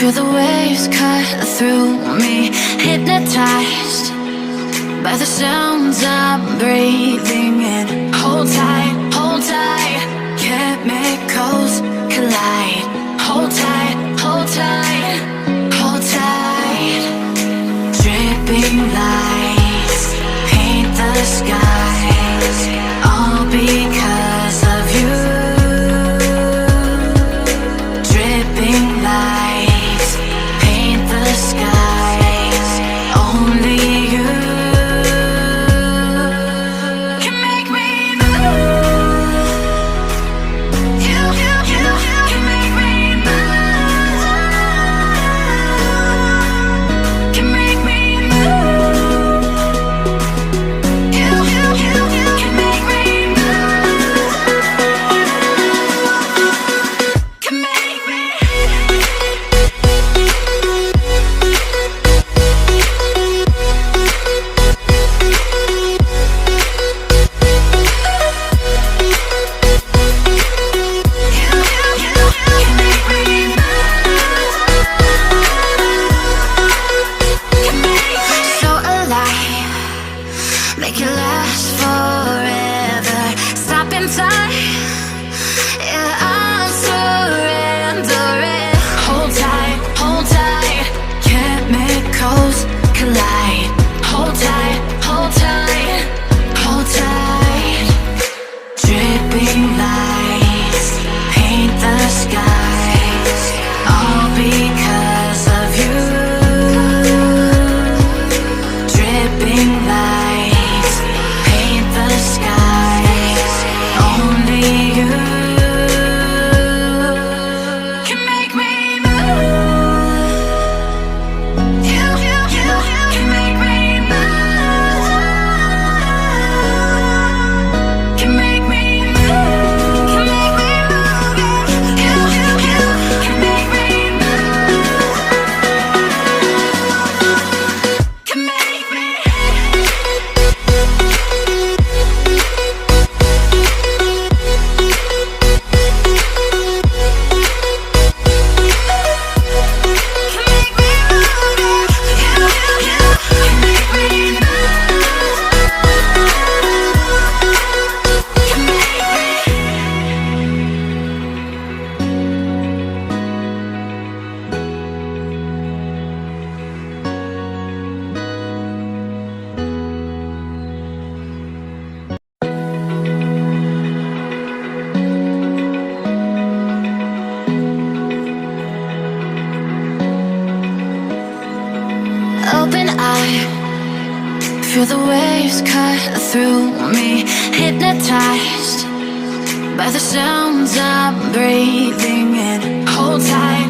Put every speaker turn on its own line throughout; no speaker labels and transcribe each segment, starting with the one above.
Feel the waves cut through me, hypnotized by the sounds I'm breathing in. Hold tight, hold tight, chemicals collide. Hold tight, hold tight, hold tight. Dripping lights paint the skies, all because of you. Dripping lights paint the skies, only you can make me move. You can make me move. Can make me move. You can make me move. Can make me. So alive, make it last forever. Stop in time, yeah, I'm surrendering. Hold tight, chemicals collide. Hold tight, hold tight, hold tight. Dripping lights paint the skies, all because of you. Dripping lights paint the skies, only you can make me move. You can make me move. Can make me move. Can make me move. You can make me move. Can make me. Open eye, feel the waves cut through me, hypnotized by the sounds I'm breathing in. Hold tight,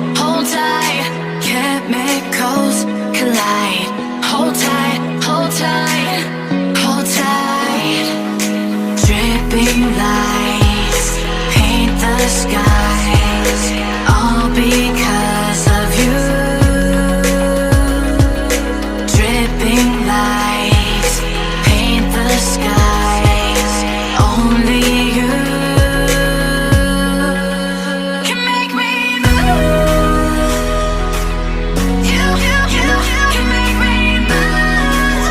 chemicals collide. Hold tight, hold tight, hold tight. Dripping lights paint the skies, all because of you. Dripping lights paint the skies, only you can make me move. You can make me move.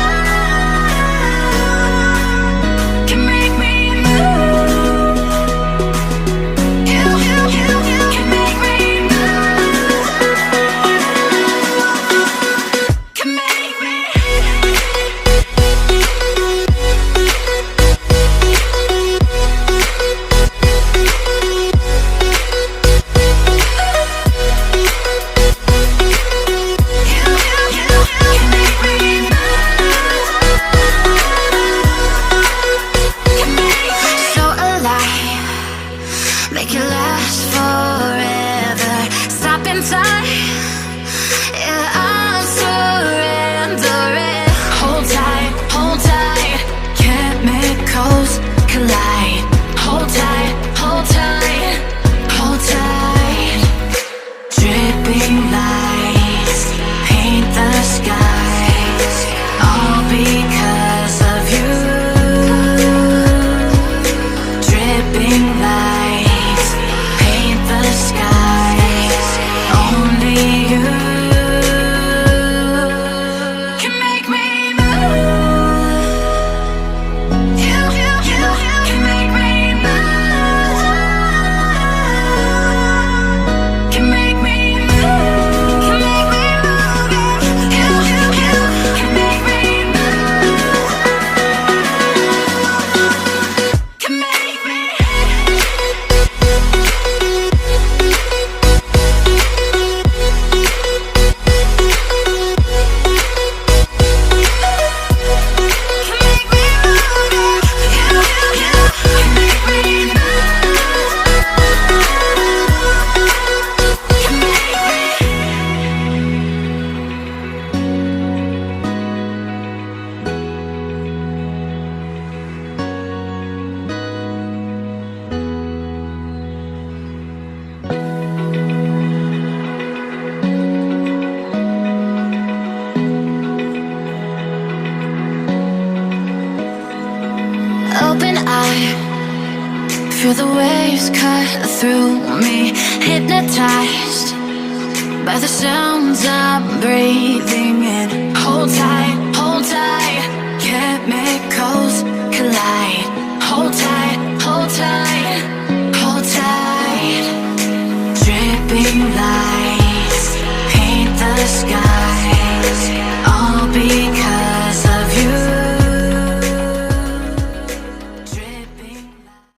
Can make me move. You vibe. Feel the waves cut through me, hypnotized by the sounds I'm breathing in. Hold tight, chemicals collide.